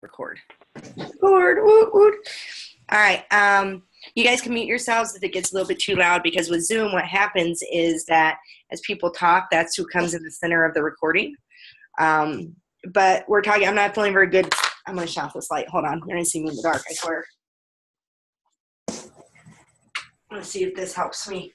Record. Woot, woot. All right. You guys can mute yourselves if it gets a little bit too loud, because with Zoom, what happens is that as people talk, that's who comes in the center of the recording. But we're talking, I'm not feeling very good. I'm going to shut off this light. Hold on. You're going to see me in the dark, I swear. Let's see if this helps me.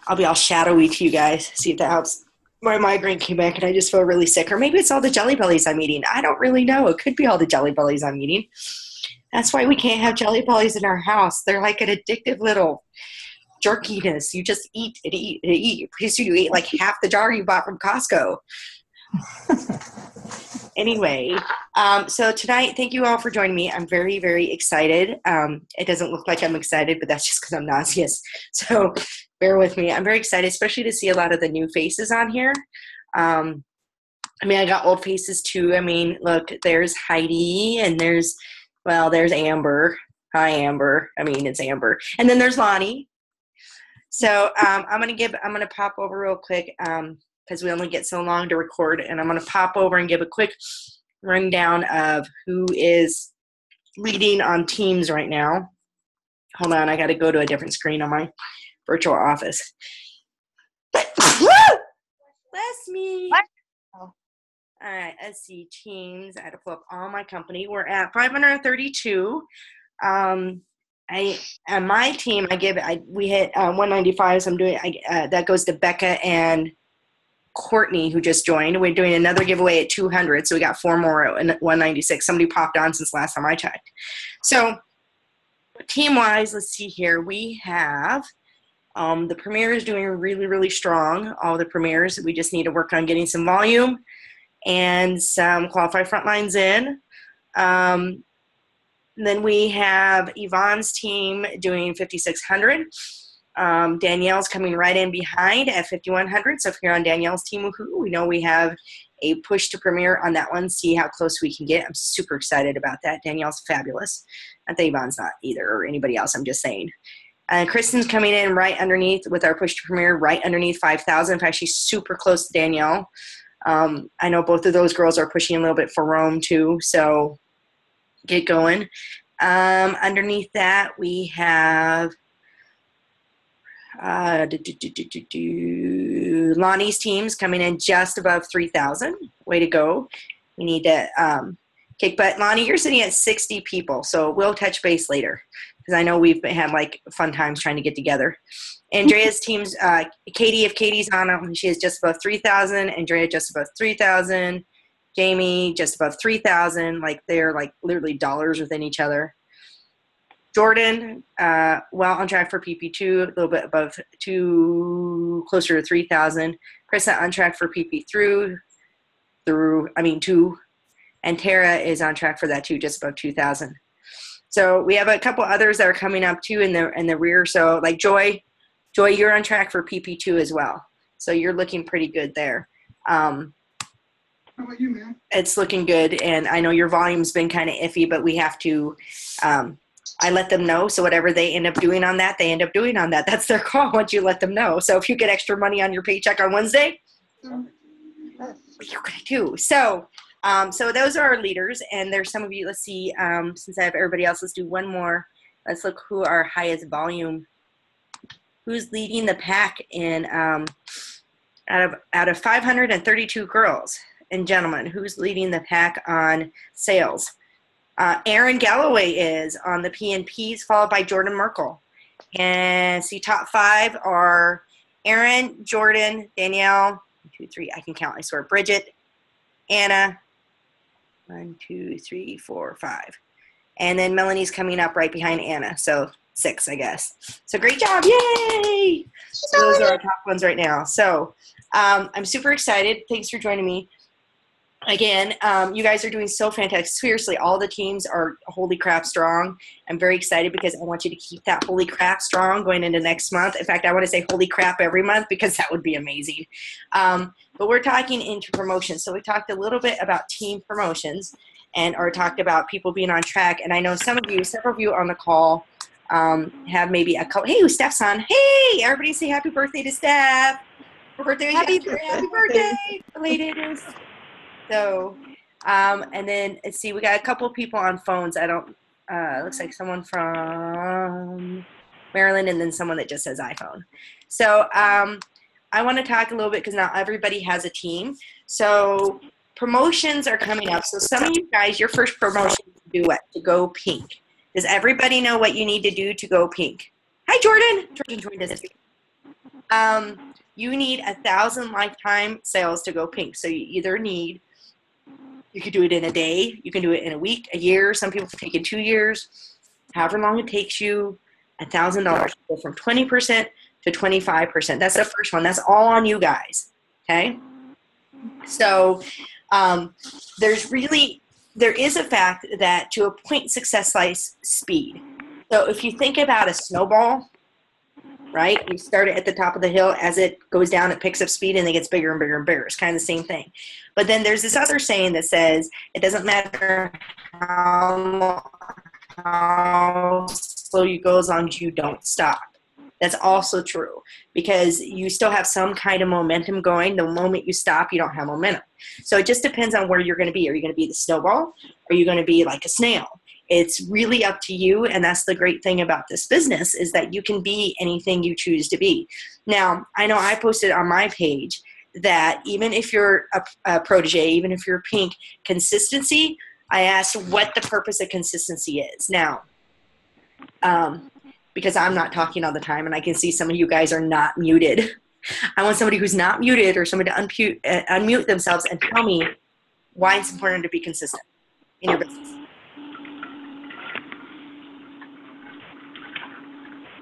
I'll be all shadowy to you guys. See if that helps. My migraine came back and I just feel really sick. Or maybe it's all the Jelly Bellies I'm eating. I don't really know. It could be all the Jelly Bellies I'm eating. That's why we can't have Jelly Bellies in our house. They're like an addictive little jerkiness. You just eat and eat and eat. Pretty soon you eat like half the jar you bought from Costco. Anyway, so tonight, thank you all for joining me. I'm very, very excited. It doesn't look like I'm excited, but that's just because I'm nauseous. So bear with me. I'm very excited, especially to see a lot of the new faces on here. I mean, I got old faces too. I mean, look, there's Heidi and there's Amber. Hi, Amber. I mean, it's Amber. And then there's Lonnie. So I'm going to pop over real quick because we only get so long to record. And I'm going to pop over and give a quick rundown of who is leading on teams right now. Hold on. I got to go to a different screen on my virtual office. Bless me. What? All right. Let's see. Teams. I had to pull up all my company. We're at 532. On my team, we hit 195. So I'm doing that goes to Becca and Courtney, who just joined. We're doing another giveaway at 200, so we got 4 more at 196. Somebody popped on since last time I checked. So team-wise, let's see here. We have the Premier is doing really, really strong. All the Premiers. We just need to work on getting some volume and some qualified front lines in. Then we have Yvonne's team doing 5,600. Danielle's coming right in behind at 5,100. So if you're on Danielle's team, we know we have a push to Premier on that one, see how close we can get. I'm super excited about that. Danielle's fabulous. Not that Yvonne's not either, or anybody else, I'm just saying. Kristen's coming in right underneath with our push to Premier, right underneath 5,000. In fact, she's super close to Danielle. I know both of those girls are pushing a little bit for Rome too, so get going. Underneath that, we have Lonnie's team's coming in just above 3,000. Way to go. We need to kick butt. Lonnie, you're sitting at 60 people, so we'll touch base later because I know we've had like fun times trying to get together. Andrea's team's Katie, if Katie's on, she is just above 3,000. Andrea just above 3,000. Jamie just above 3,000. Like they're like literally dollars within each other. Jordan, well on track for PP2, a little bit above closer to 3,000. Krista on track for PP two, and Tara is on track for that too, just above 2,000. So we have a couple others that are coming up too in the rear. So like Joy, you're on track for PP2 as well. So you're looking pretty good there. How about you, man? It's looking good, and I know your volume's been kind of iffy, but we have to. I let them know, so whatever they end up doing on that, they end up doing on that. That's their call once you let them know. So if you get extra money on your paycheck on Wednesday, what are you going to do? So those are our leaders, and there's some of you. Let's see, since I have everybody else, let's do one more. Let's look who our highest volume, who's leading the pack in out of 532 girls and gentlemen, who's leading the pack on sales. Erin Galloway is on the PNPs, followed by Jordan Merkel. And see, top 5 are Erin, Jordan, Danielle, 1, 2, 3, I can count, I swear, Bridget, Anna, 1, 2, 3, 4, 5. And then Melanie's coming up right behind Anna, so 6, I guess. So great job, yay! So those are our top ones right now. So I'm super excited. Thanks for joining me. Again, you guys are doing so fantastic. Seriously, all the teams are holy crap strong. I'm very excited because I want you to keep that holy crap strong going into next month. In fact, I want to say holy crap every month because that would be amazing. But we're talking into promotions. So we talked a little bit about team promotions or talked about people being on track. And I know several of you on the call have maybe a couple. Hey, Steph's on. Hey, everybody say happy birthday to Steph. Her birthday is yesterday. Happy birthday. Belated is. So, and then let's see, we got a couple of people on phones. I don't, looks like someone from Maryland and then someone that just says iPhone. So, I want to talk a little bit because now everybody has a team. So promotions are coming up. So some of you guys, your first promotion is to do what? To go pink. Does everybody know what you need to do to go pink? Hi, Jordan. Jordan joined us. You need 1,000 lifetime sales to go pink. So you either need, you could do it in a day, you can do it in a week, a year. Some people take it 2 years. However long it takes you, $1,000 go from 20% to 25%. That's the first one. That's all on you guys. Okay. So there is a fact that to a point success lies speed. So if you think about a snowball, right? You start it at the top of the hill. As it goes down, it picks up speed and it gets bigger and bigger and bigger. It's kind of the same thing. But then there's this other saying that says it doesn't matter how slow you go as long as you don't stop. That's also true because you still have some kind of momentum going. The moment you stop, you don't have momentum. So it just depends on where you're going to be. Are you going to be the snowball? Or are you going to be like a snail? It's really up to you, and that's the great thing about this business is that you can be anything you choose to be. Now, I know I posted on my page that even if you're a protege, even if you're pink, consistency, I asked what the purpose of consistency is. Now, because I'm not talking all the time, and I can see some of you guys are not muted. I want somebody who's not muted or somebody to unmute themselves and tell me why it's important to be consistent in your business.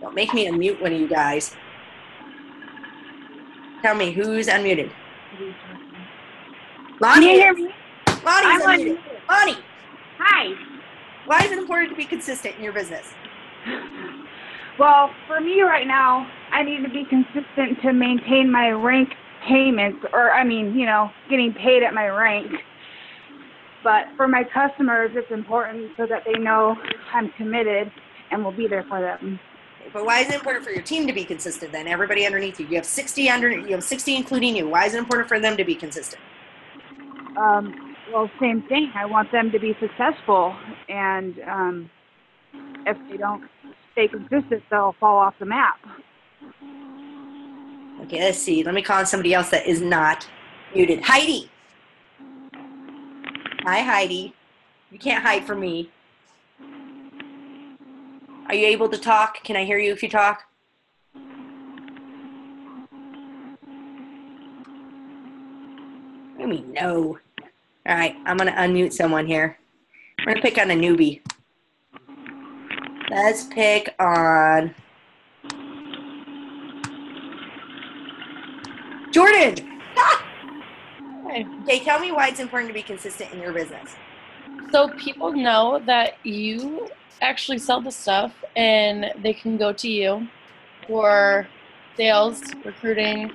Don't make me unmute one of you guys. Tell me who's unmuted. Lonnie. Can you hear me? Lonnie's unmuted. Lonnie. Hi. Why is it important to be consistent in your business? Well, for me right now, I need to be consistent to maintain my rank payments, or getting paid at my rank. But for my customers, it's important so that they know I'm committed and will be there for them. But why is it important for your team to be consistent then? Everybody underneath you. You have 60 including you. Why is it important for them to be consistent? Well, same thing. I want them to be successful, and if they don't stay consistent, they'll fall off the map. Okay, let's see. Let me call on somebody else that is not muted. Heidi. Hi, Heidi. You can't hide from me. Are you able to talk? Can I hear you if you talk? What do you mean, no? All right, I'm going to unmute someone here. We're going to pick on a newbie. Let's pick on Jordan. Ah! Okay, tell me why it's important to be consistent in your business. So people know that you actually sell the stuff and they can go to you for sales, recruiting,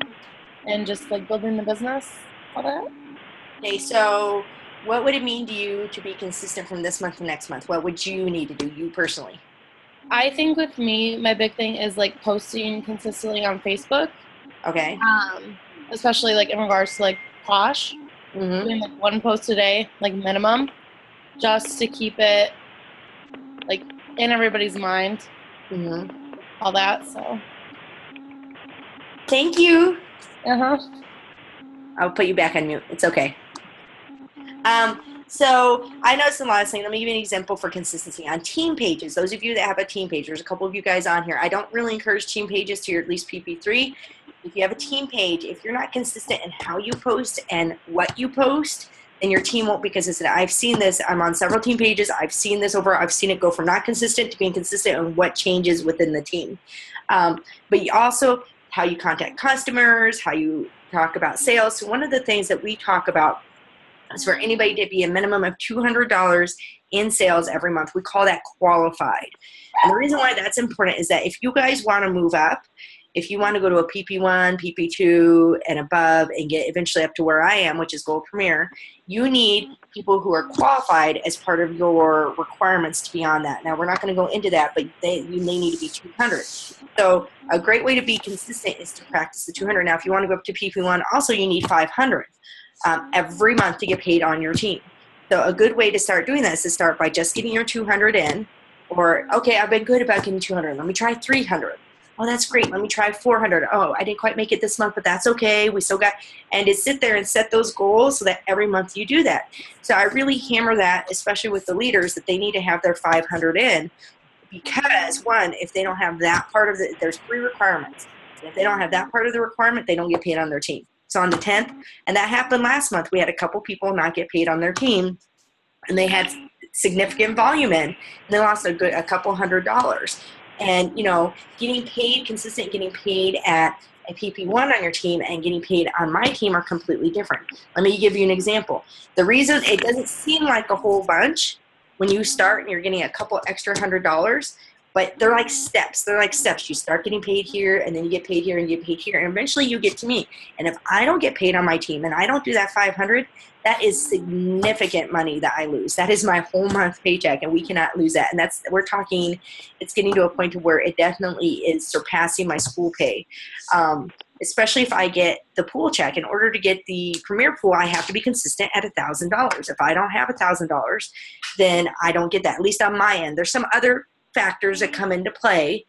and just like building the business, all that. Okay, so what would it mean to you to be consistent from this month to next month? What would you need to do, you personally? I think with me, my big thing is like posting consistently on Facebook. Okay. Especially like in regards to like Posh, doing like one post a day, like minimum, just to keep it like in everybody's mind, all that. So. Thank you. I'll put you back on mute. It's okay. So I noticed a lot of things. Let me give you an example for consistency on team pages. Those of you that have a team page, there's a couple of you guys on here. I don't really encourage team pages to your at least PP3. If you have a team page, if you're not consistent in how you post and what you post, then your team won't be consistent. I've seen this. I'm on several team pages. I've seen it go from not consistent to being consistent and what changes within the team. But you also, how you contact customers, how you talk about sales. So one of the things that we talk about is for anybody to be a minimum of $200 in sales every month. We call that qualified. And the reason why that's important is that if you guys want to move up, if you want to go to a PP1, PP2, and above and get eventually up to where I am, which is Gold Premier, you need people who are qualified as part of your requirements to be on that. Now, we're not going to go into that, but they need to be 200. So a great way to be consistent is to practice the 200. Now, if you want to go up to PP1, also you need 500. every month to get paid on your team. So a good way to start doing that is to start by just getting your 200 in, or, okay, I've been good about getting 200. Let me try 300. Oh, that's great. Let me try 400. Oh, I didn't quite make it this month, but that's okay. We still got, and to sit there and set those goals so that every month you do that. So I really hammer that, especially with the leaders, that they need to have their 500 in, because one, if they don't have that part of it, there's 3 requirements. If they don't have that part of the requirement, they don't get paid on their team. So on the 10th, and that happened last month, we had a couple people not get paid on their team, and they had significant volume in, and they lost a couple $100. And, you know, getting paid consistent, getting paid at a PP1 on your team and getting paid on my team are completely different. Let me give you an example. The reason it doesn't seem like a whole bunch when you start and you're getting a couple extra $100, but they're like steps. They're like steps. You start getting paid here, and then you get paid here, and you get paid here, and eventually you get to me. And if I don't get paid on my team and I don't do that 500, that is significant money that I lose. That is my whole month paycheck, and we cannot lose that. And that's, we're talking, it's getting to a point to where it definitely is surpassing my school pay. Especially if I get the pool check. In order to get the Premier Pool, I have to be consistent at $1,000. If I don't have $1,000, then I don't get that, at least on my end. There's some other factors that come into play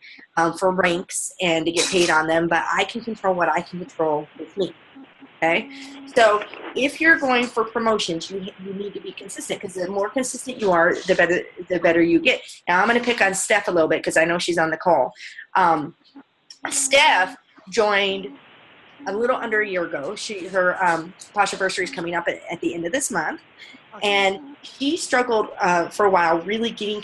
for ranks and to get paid on them, but I can control what I can control with me. Okay, so if you're going for promotions, you need to be consistent, because the more consistent you are, the better you get. Now I'm going to pick on Steph a little bit because I know she's on the call. Steph joined a little under a year ago. Her Posh anniversary is coming up at the end of this month. And she struggled for a while, really getting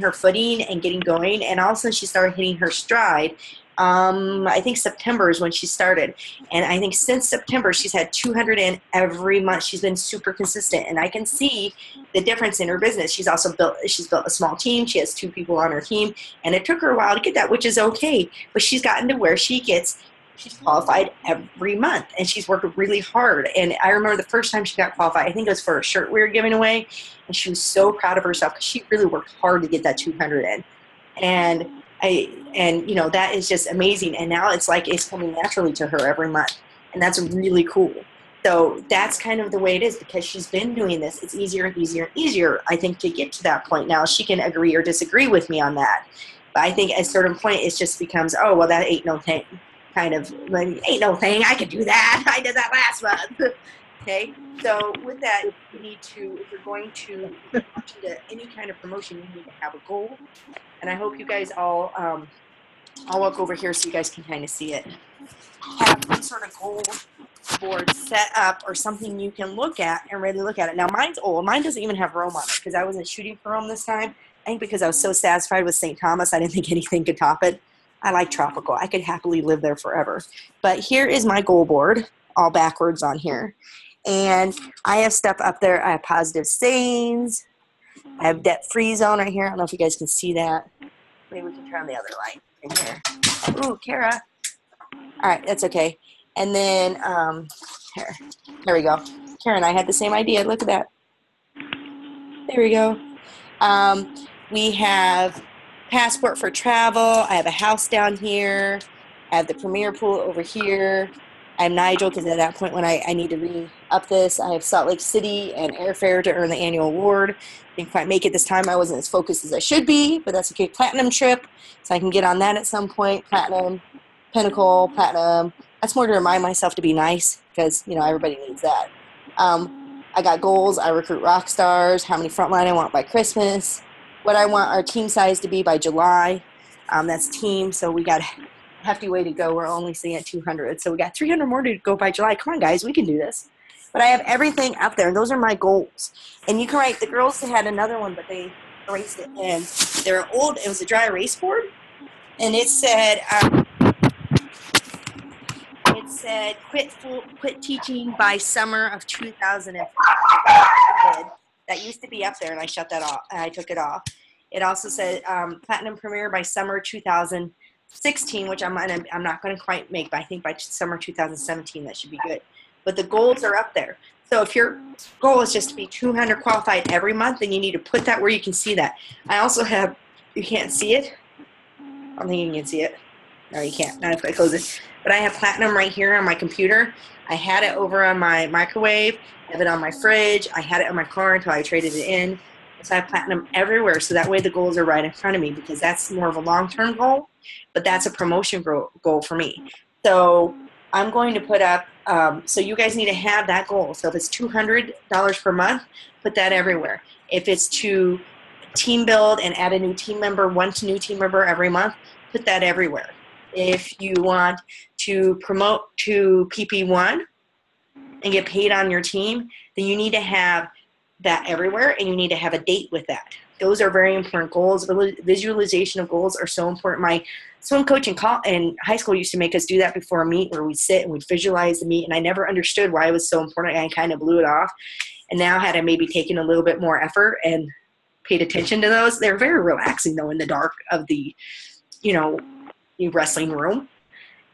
her footing and getting going. And all of a sudden she started hitting her stride. I think September is when she started. And I think since September, she's had 200 in every month. She's been super consistent. And I can see the difference in her business. She's built a small team. She has 2 people on her team. And it took her a while to get that, which is okay. But she's gotten to where she's qualified every month, and she's worked really hard. And I remember the first time she got qualified, I think it was for a shirt we were giving away, and she was so proud of herself because she really worked hard to get that 200 in. And you know, that is just amazing. And now it's like it's coming naturally to her every month, and that's really cool. So that's kind of the way it is, because she's been doing this. It's easier and easier and easier, I think, to get to that point. Now she can agree or disagree with me on that, but I think at a certain point it just becomes, oh well, that ain't no thing. Kind of like, ain't no thing, I could do that. I did that last month. Okay, so with that, you need to, if you're going to any kind of promotion, you need to have a goal. And I hope you guys all, I'll walk over here so you guys can kind of see it. Have some sort of goal board set up or something you can look at and really look at it. Now mine's old. Mine doesn't even have Rome on it because I wasn't shooting for Rome this time. I think because I was so satisfied with St. Thomas, I didn't think anything could top it. I like tropical. I could happily live there forever. But here is my goal board, all backwards on here. And I have stuff up there. I have positive stains. I have debt-free zone right here. I don't know if you guys can see that. Maybe we can turn on the other light in here. Ooh, Kara. All right, that's okay. And then, here we go. Kara and I had the same idea. Look at that. There we go. We have passport for travel. I have a house down here. I have the Premier Pool over here. I have Nigel because at that point when I need to re-up this. I have Salt Lake City and airfare to earn the annual award. Didn't quite make it this time. I wasn't as focused as I should be, but that's okay. Platinum trip, so I can get on that at some point. Platinum, Pinnacle, Platinum. That's more to remind myself to be nice because, you know, everybody needs that. I got goals. I recruit rock stars, how many frontline I want by Christmas, what I want our team size to be by July. That's team, so we got a hefty way to go. We're only sitting at 200, so we got 300 more to go by July. Come on, guys, we can do this. But I have everything up there, and those are my goals. And you can write, the girls had another one, but they erased it. And they're old, it was a dry erase board, and it said, quit teaching by summer of 2005. That used to be up there, and I shut that off. I took it off. It also said Platinum Premier by summer 2016, which I'm not going to quite make, but I think by summer 2017 that should be good. But the goals are up there. So if your goal is just to be 200 qualified every month, then you need to put that where you can see that. I also have, you can't see it. I don't think you can see it. No, you can't. Not if I close it. but I have platinum right here on my computer. I had it over on my microwave, I have it on my fridge, I had it in my car until I traded it in. So I have platinum everywhere, so that way the goals are right in front of me, because that's more of a long-term goal, but that's a promotion goal for me. So I'm going to put up, so you guys need to have that goal. So if it's $200 per month, put that everywhere. If it's to team build and add a new team member, one new team member every month, put that everywhere. If you want to promote to PP1 and get paid on your team, then you need to have that everywhere, and you need to have a date with that. Those are very important goals. Visualization of goals are so important. My swim coach in high school used to make us do that before a meet, where we'd sit and we'd visualize the meet, and I never understood why it was so important. I kind of blew it off. And now, had I maybe taken a little bit more effort and paid attention to those, they're very relaxing, though, in the dark of the, wrestling room.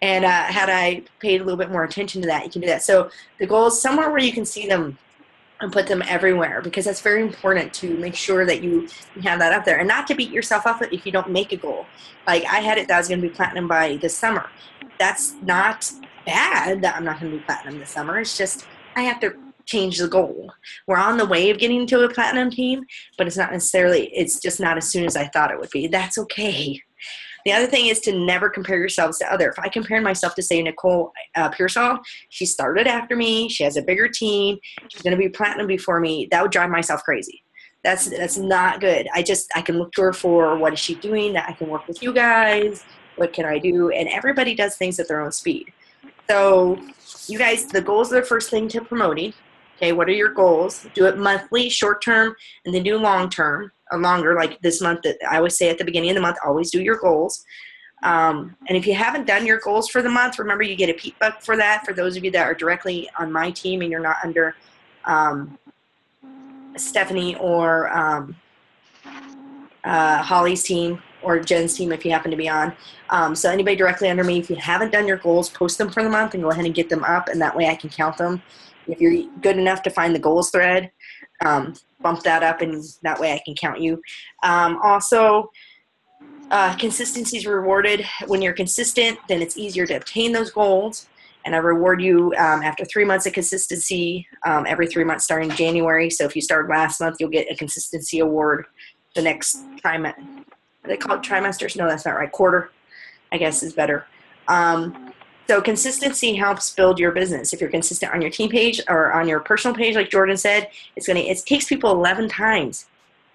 And had I paid a little bit more attention to that, you can do that. So the goals, somewhere where you can see them and put them everywhere, because that's very important to make sure that you have that up there, and not to beat yourself up if you don't make a goal. Like I had it that I was going to be platinum by this summer. That's not bad that I'm not going to be platinum this summer. It's just I have to change the goal. We're on the way of getting to a platinum team, but it's just not as soon as I thought it would be. That's okay. The other thing is to never compare yourselves to others. If I compared myself to, say, Nicole Pearsall, she started after me. She has a bigger team. She's going to be platinum before me. That would drive myself crazy. That's not good. I can look to her for what is she doing, that I can work with you guys. What can I do? And everybody does things at their own speed. So you guys, the goals are the first thing to promoting. Okay, what are your goals? Do it monthly, short term, and then do long term. Longer, like this month. That I always say at the beginning of the month, always do your goals. And if you haven't done your goals for the month, remember you get a Pete Buck for that. For those of you that are directly on my team and you're not under Stephanie or Holly's team or Jen's team, if you happen to be on. So anybody directly under me, if you haven't done your goals, post them for the month and go ahead and get them up, and that way I can count them. If you're good enough to find the goals thread, bump that up, and that way I can count you. Also, consistency is rewarded. When you're consistent, then it's easier to obtain those goals. And I reward you after 3 months of consistency, every 3 months starting January. So if you started last month, you'll get a consistency award the next trimester. Are they called trimesters? No, that's not right. Quarter, I guess, is better. So consistency helps build your business. If you're consistent on your team page or on your personal page, like Jordan said, it takes people 11 times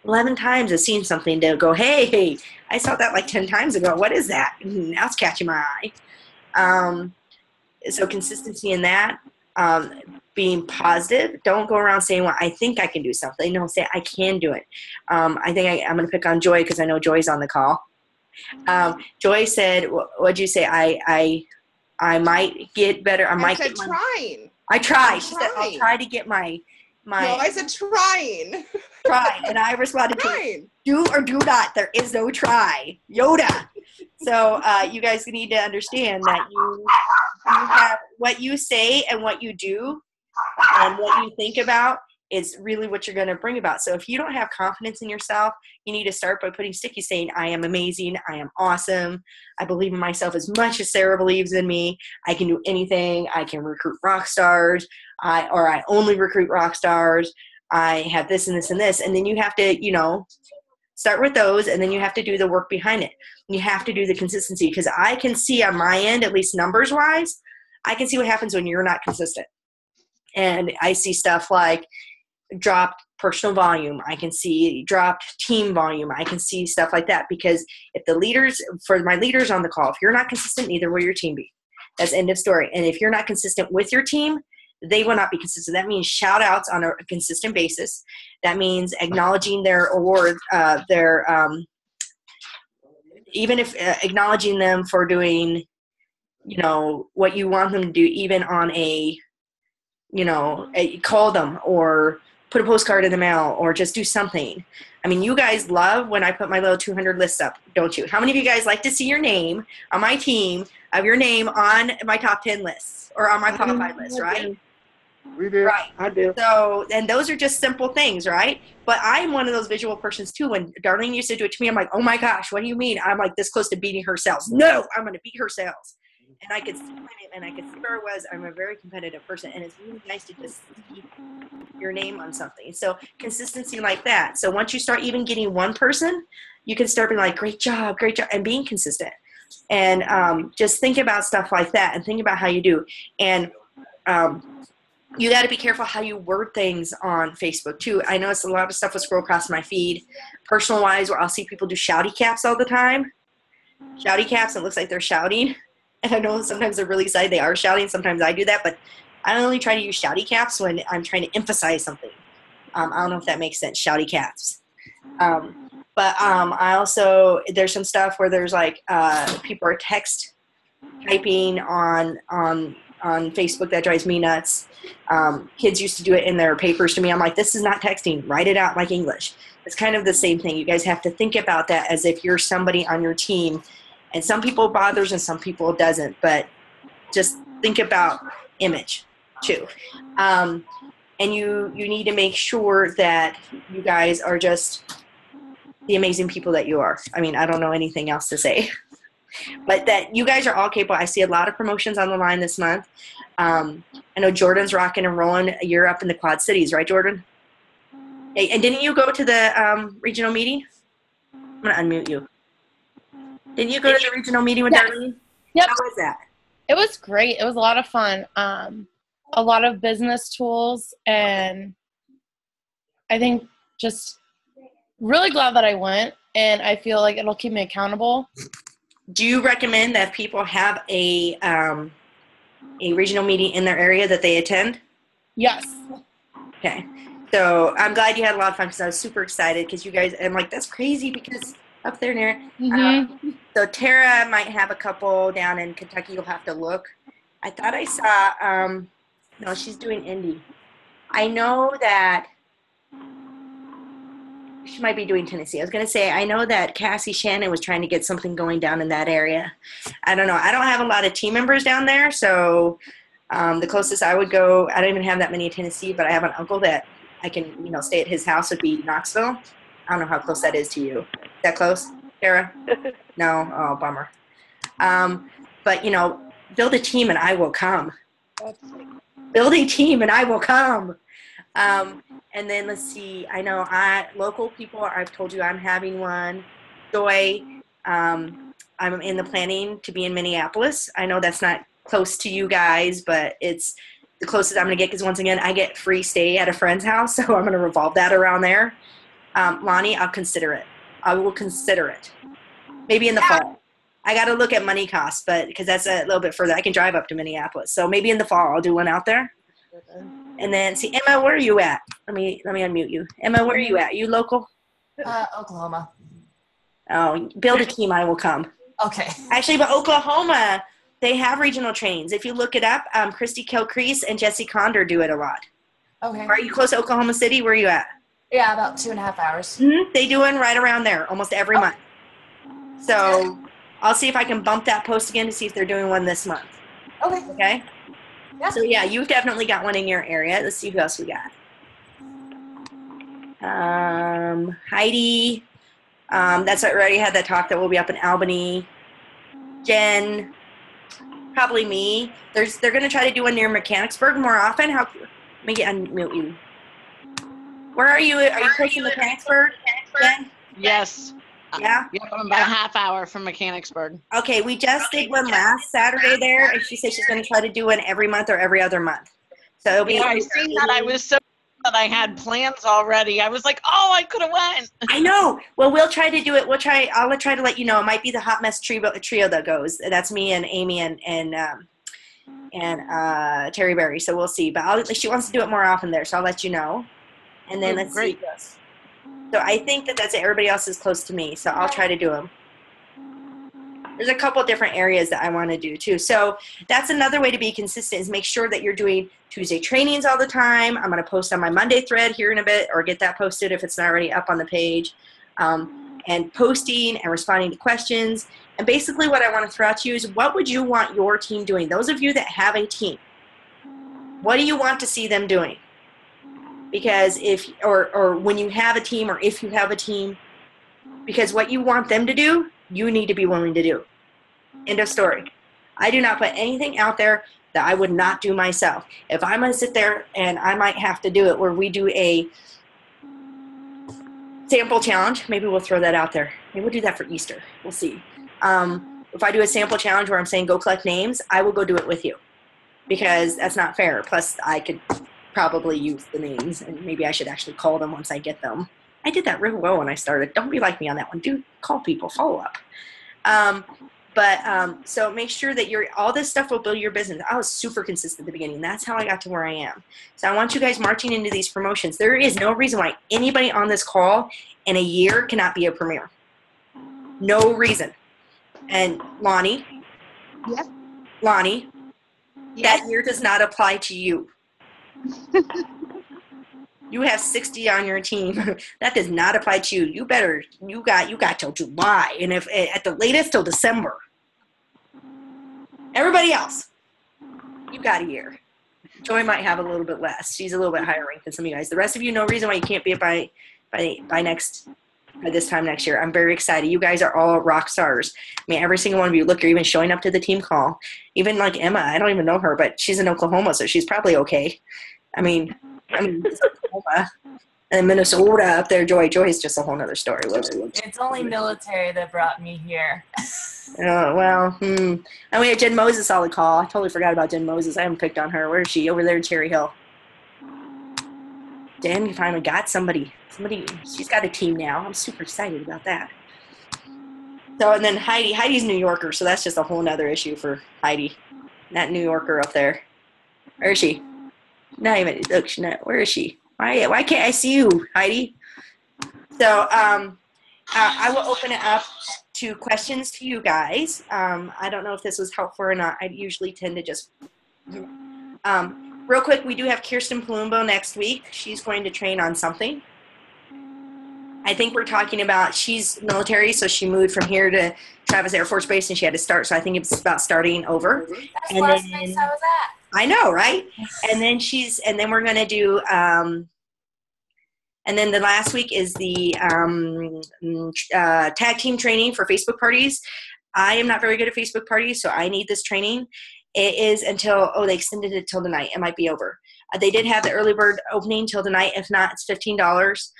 of seeing something to go, hey, I saw that like 10 times ago. What is that? Now it's catching my eye. So consistency in that, being positive. Don't go around saying, well, I think I can do something. No, say I can do it. I think I'm going to pick on Joy because I know Joy's on the call. Joy said, what'd you say? I might get better. I said trying. I try. She said, I'll try to get my. No, I said trying. Try. And I responded to do or do not. There is no try. Yoda. So you guys need to understand that you have what you say and what you do and what you think about is really what you're going to bring about. So if you don't have confidence in yourself, you need to start by putting sticky, saying, I am amazing. I am awesome. I believe in myself as much as Sarah believes in me. I can do anything. I can recruit rock stars. I only recruit rock stars. I have this and this and this. And then you have to, start with those, and then you have to do the work behind it. You have to do the consistency, because I can see on my end, at least numbers wise, I can see what happens when you're not consistent. And I see stuff like dropped personal volume. I can see dropped team volume. I can see stuff like that, because if for my leaders on the call, if you're not consistent, neither will your team be. That's end of story. And if you're not consistent with your team, they will not be consistent. That means shout outs on a consistent basis. That means acknowledging their award, even if acknowledging them for doing, what you want them to do, even on call them or put a postcard in the mail or just do something. I mean, you guys love when I put my little 200 lists up, don't you? How many of you guys like to see your name on my team, of your name on my top 10 lists or on my top 5 list, right? We do. Right. I do. So, and those are just simple things, right? But I'm one of those visual persons too. When Darlene used to do it to me, I'm like, oh my gosh, what do you mean? I'm like this close to beating her sales. No, I'm going to beat her sales. and I could see my name and I could see where I was. I'm a very competitive person, and it's really nice to just see your name on something. So consistency like that. So once you start even getting one person, you can start being like, great job, and being consistent. And just think about stuff like that and think about how you do. And you got to be careful how you word things on Facebook too. I notice a lot of stuff will scroll across my feed, personal wise, where I'll see people do shouty caps all the time. Shouty caps, it looks like they're shouting. And I know sometimes they're really excited, they are shouting. Sometimes I do that, but I only try to use shouty caps when I'm trying to emphasize something. I don't know if that makes sense, shouty caps. But I also, there's some stuff where there's like people are text typing on Facebook that drives me nuts. Kids used to do it in their papers to me. I'm like, this is not texting. Write it out like English. It's kind of the same thing. You guys have to think about that as if you're somebody on your team. And some people it bothers and some people it doesn't. But just think about image too. And you need to make sure that you guys are just the amazing people that you are. I mean, I don't know anything else to say. But that you guys are all capable. I see a lot of promotions on the line this month. I know Jordan's rocking and rolling. You're up in the Quad Cities, right, Jordan? Hey, and didn't you go to the regional meeting? I'm going to unmute you. Didn't you go to the regional meeting with Darlene? Yep. How was that? It was great. It was a lot of fun. A lot of business tools, and I think just really glad that I went, and I feel like it'll keep me accountable. Do you recommend that people have a regional meeting in their area that they attend? Yes. Okay. So I'm glad you had a lot of fun because I was super excited because you guys, I'm like, that's crazy because up there near. Mm-hmm. So Tara might have a couple down in Kentucky. You'll have to look. I thought I saw, no, she's doing Indy. I know that she might be doing Tennessee. I was going to say, I know that Cassie Shannon was trying to get something going down in that area. I don't know. I don't have a lot of team members down there, so the closest I would go, I don't even have that many in Tennessee, but I have an uncle that I can, stay at his house would be Knoxville. I don't know how close that is to you. Is that close, Tara? No? Oh, bummer. But, build a team and I will come. Build a team and I will come. And then let's see, I know local people, I've told you I'm having one. Joy, I'm in the planning to be in Minneapolis. I know that's not close to you guys, but it's the closest I'm going to get because once again, I get free stay at a friend's house, so I'm going to revolve that around there. Lonnie, I'll consider it. I will consider it. Maybe in the fall. I got to look at money costs, but because that's a little bit further. I can drive up to Minneapolis. So maybe in the fall I'll do one out there. And then see, Emma, where are you at? Let me unmute you. Emma, where are you at? You local? Oklahoma. Oh, build a team. I will come. Okay. Actually, but Oklahoma, they have regional trains. If you look it up, Christy Kilcrease and Jesse Condor do it a lot. Okay. Are you close to Oklahoma City? Where are you at? Yeah, about 2.5 hours. Mm-hmm. They do one right around there almost every month. So I'll see if I can bump that post again to see if they're doing one this month. Okay. Okay? Yeah. So, yeah, you've definitely got one in your area. Let's see who else we got. Heidi. That's already had that talk that we'll be up in Albany. Jen. Probably me. They're going to try to do one near Mechanicsburg more often. Let me unmute you. Where are you? Are you close to Mechanicsburg? Jen? Yes. Yeah? Yep, I'm about a half hour from Mechanicsburg. Okay, we just did one last Saturday there, and she said she's going to try to do one every month or every other month. So it'll be. Yeah, I seen that. I was so that I had plans already. I was like, oh, I could have went. I know. Well, we'll try to do it. I'll try to let you know. It might be the Hot Mess trio that goes. That's me and Amy and Terry Berry. So we'll see. But she wants to do it more often there, so I'll let you know. And then let's see. So I think that's it. Everybody else is close to me, so I'll try to do them. There's a couple different areas that I want to do too. So that's another way to be consistent is make sure that you're doing Tuesday trainings all the time. I'm going to post on my Monday thread here in a bit or get that posted if it's not already up on the page. And posting and responding to questions. And basically what I want to throw out to you is what would you want your team doing? Those of you that have a team, what do you want to see them doing? Because or when you have a team or if you have a team, because what you want them to do, you need to be willing to do. End of story. I do not put anything out there that I would not do myself. If I'm going to sit there, and I might have to do it where we do a sample challenge, maybe we'll throw that out there. Maybe we'll do that for Easter. We'll see. If I do a sample challenge where I'm saying go collect names, I will go do it with you, because that's not fair. Plus, I could probably use the names, and maybe I should actually call them once I get them. I did that real well when I started. Don't be like me on that one. Do call people, follow up. So make sure that all this stuff will build your business. I was super consistent at the beginning. That's how I got to where I am. So I want you guys marching into these promotions. There is no reason why anybody on this call in a year cannot be a premier. No reason. And Lonnie, Yes. Lonnie, Yes. that year does not apply to you. You have 60 on your team. That does not apply to you. You got till July, and if at the latest till December. Everybody else, you got a year. Joy might have a little bit less. She's a little bit higher ranked than some of you guys. The rest of you, no reason why you can't be it by this time next year. I'm very excited. You guys are all rock stars. I mean, every single one of you. Look, you're even showing up to the team call. Even like Emma, I don't even know her, but she's in Oklahoma, so she's probably okay. I mean, it's Oklahoma and Minnesota up there. Joy is just a whole nother story. It's only military that brought me here. Oh, well, And we have Jen Moses on the call. I totally forgot about Jen Moses. I haven't picked on her. Where is she? Over there in Cherry Hill. Jen, you finally got somebody. She's got a team now. I'm super excited about that. So, and then Heidi's New Yorker, so that's just a whole nother issue for Heidi. That New Yorker up there. Where is she? Not even, look, where is she? Why can't I see you, Heidi? So, I will open it up to questions to you guys. I don't know if this was helpful or not. I usually tend to just, real quick, we do have Kirsten Palumbo next week. She's going to train on something. I think we're talking about, she's military, so she moved from here to Travis Air Force Base, and she had to start, so I think it's about starting over. That's And last then- place I was at. I know, right? And then we're going to do, and then the last week is the tag team training for Facebook parties. I am not very good at Facebook parties, so I need this training. It is until, they extended it till tonight. It might be over. They did have the early bird opening till tonight. If not, it's $15.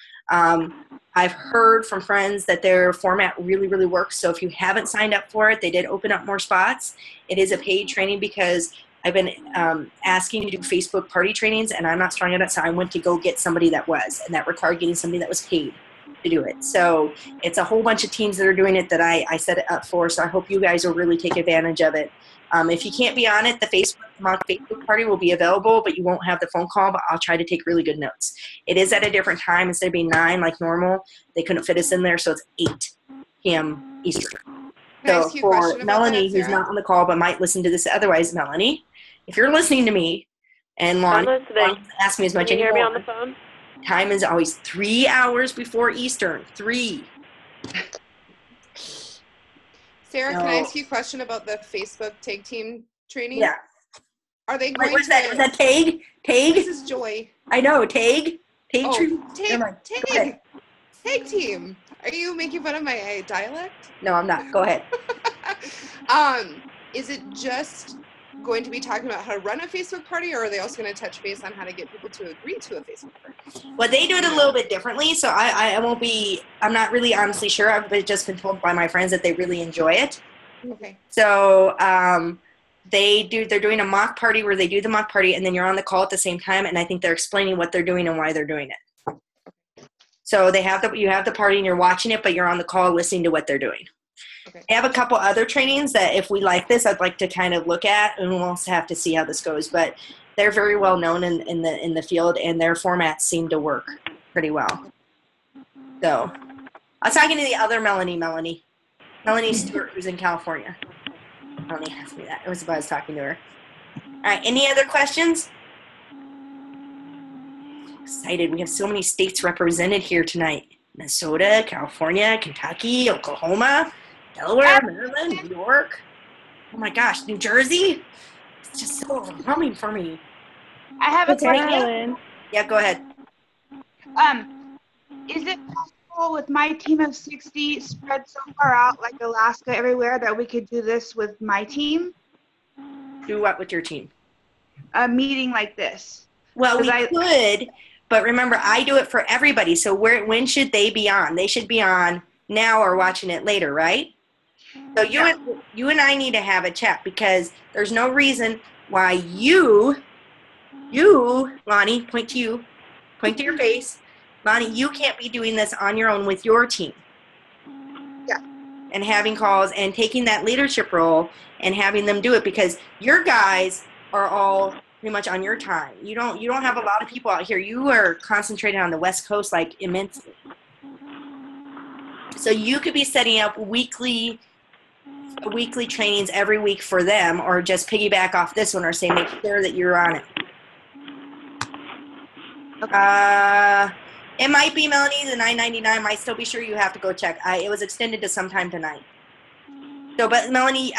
I've heard from friends that their format really, really works. So if you haven't signed up for it, they did open up more spots. It is a paid training because I've been asking to do Facebook party trainings, and I'm not strong enough, so I went to go get somebody that was, and that required getting somebody that was paid to do it. So it's a whole bunch of teams that are doing it that I set it up for, so I hope you guys will really take advantage of it. If you can't be on it, the mock Facebook party will be available, but you won't have the phone call, but I'll try to take really good notes. It is at a different time. Instead of being 9 like normal, they couldn't fit us in there, so it's 8 p.m. Eastern. Can I So ask you a question for about Melanie, that, who's Sarah? not on the call but might listen to this otherwise, Melanie, if you're listening to me, and Lonnie doesn't ask me as much Can you hear me on anymore, the phone? time is always 3 hours before Eastern. 3. Sarah, No. can I ask you a question about the Facebook tag team training? Yeah. Are they Wait, going what's to? that? Was that Tag? This Tag? is Joy. I know, Tag. Tag Oh, tree? Never mind. Go ahead. tag team. Are you making fun of my dialect? No, I'm not. Go ahead. Is it just going to be talking about how to run a Facebook party, or are they also going to touch base on how to get people to agree to a Facebook party? Well, they do it a little bit differently, so I'm not really honestly sure. I've just been told by my friends that they really enjoy it. Okay. So they're doing a mock party where they do the mock party, and then you're on the call at the same time, and I think they're explaining what they're doing and why they're doing it. So you have the party and you're watching it, but you're on the call listening to what they're doing. Okay. I have a couple other trainings that if we like this, I'd like to kind of look at, and we'll also have to see how this goes. But they're very well known in the field, and their formats seem to work pretty well. So I was talking to the other Melanie Stewart, who's in California. Melanie asked me that. It was about I was talking to her. All right, any other questions? Excited. We have so many states represented here tonight. Minnesota, California, Kentucky, Oklahoma, Delaware, Maryland, New York. Oh my gosh, New Jersey? It's just so overwhelming for me. I have a Okay. question. Yeah, go ahead. Is it possible with my team of 60 spread so far out, like Alaska, everywhere, that we could do this with my team? Do what with your team? A meeting like this. Well, we 'Cause could, but remember, I do it for everybody. So when should they be on? They should be on now or watching it later, right? So you and I need to have a chat because there's no reason why you, Lonnie, point to your face. Lonnie, you can't be doing this on your own with your team. Yeah. And having calls and taking that leadership role and having them do it because your guys are all pretty much on your time. You don't have a lot of people out here. You are concentrated on the West Coast like immensely. So you could be setting up weekly trainings every week for them, or just piggyback off this one, or say make sure that you're on it. It might be, Melanie, the $9.99 might still be sure you have to go check. It was extended to sometime tonight. So, but Melanie,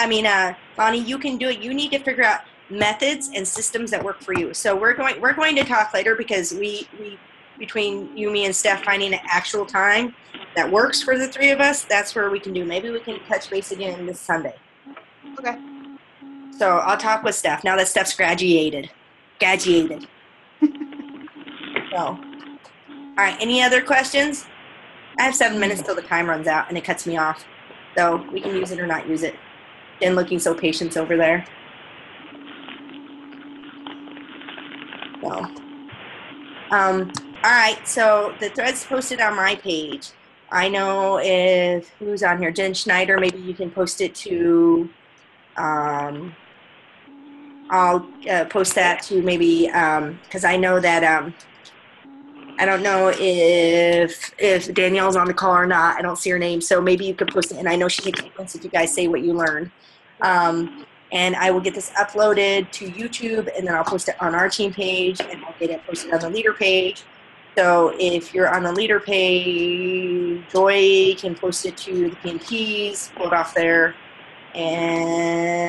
Lonnie, you can do it. You need to figure out methods and systems that work for you. So we're going to talk later because we between you, me, and Steph finding an actual time that works for the three of us, that's where we can do. Maybe we can touch base again this Sunday. Okay. So I'll talk with Steph now that Steph's graduated. So, all right. Any other questions? I have 7 minutes till the time runs out and it cuts me off. So we can use it or not use it. Jen looking so patient over there. So, all right. So the thread's posted on my page. I know if who's on here, Jen Schneider. Maybe you can post it to. I'll post that to maybe because I know that I don't know if Danielle's on the call or not. I don't see her name, so maybe you could post it. And I know she takes notes if you guys say what you learned. And I will get this uploaded to YouTube, and then I'll post it on our team page, and I'll get it posted on the leader page. So if you're on the leader page, Joy can post it to the PMPs, pull it off there. And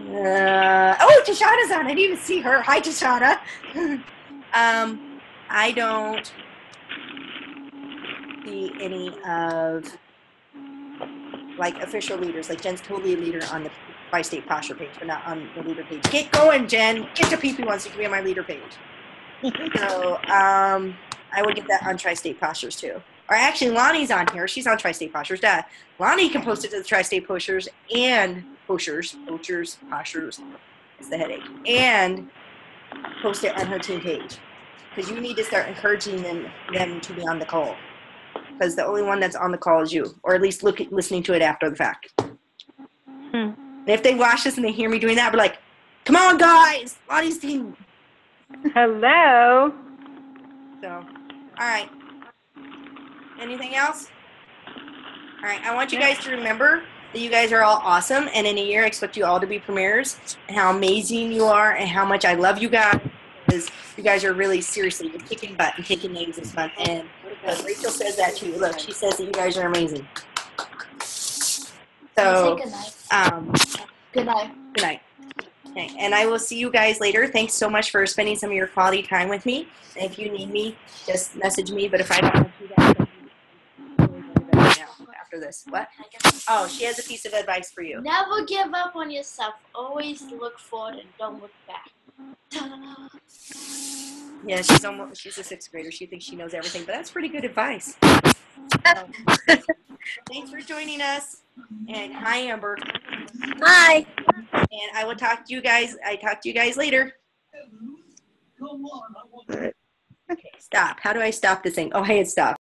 oh, Tashana's on. I didn't even see her. Hi, Tashana. I don't see any of like official leaders. Like Jen's totally a leader on the Tri-State Posture page, but not on the leader page. Get going, Jen. Get to PP once you can be on my leader page. So I will get that on Tri-State Postures too. Or actually, Lonnie's on here. She's on Tri-State Postures. Lonnie can post it to the Tri-State Postures and Postures. It's the headache. And post it on her team page. Because you need to start encouraging them to be on the call. Because the only one that's on the call is you. Or at least listening to it after the fact. And if they watch this and they hear me doing that, I'll be like, come on, guys. Lonnie's team. Hello. So, all right. Anything else? All right. I want you guys to remember that you guys are all awesome. And in a year, I expect you all to be premiers. And how amazing you are. And how much I love you guys. Because you guys are really, seriously, you're kicking butt and taking names this month. And Rachel says that too. Look, she says that you guys are amazing. So, good night. Good night. Good night. Okay, and I will see you guys later. Thanks so much for spending some of your quality time with me. And if you need me, just message me. But if I don't have you guys, now after this. What? Oh, she has a piece of advice for you. Never give up on yourself. Always look forward and don't look back. Yeah, she's a sixth grader. She thinks she knows everything, but that's pretty good advice. Thanks for joining us. And hi, Amber. Hi. And I will talk to you guys. Later. Okay, stop. How do I stop this thing? Oh, hey, it's stop.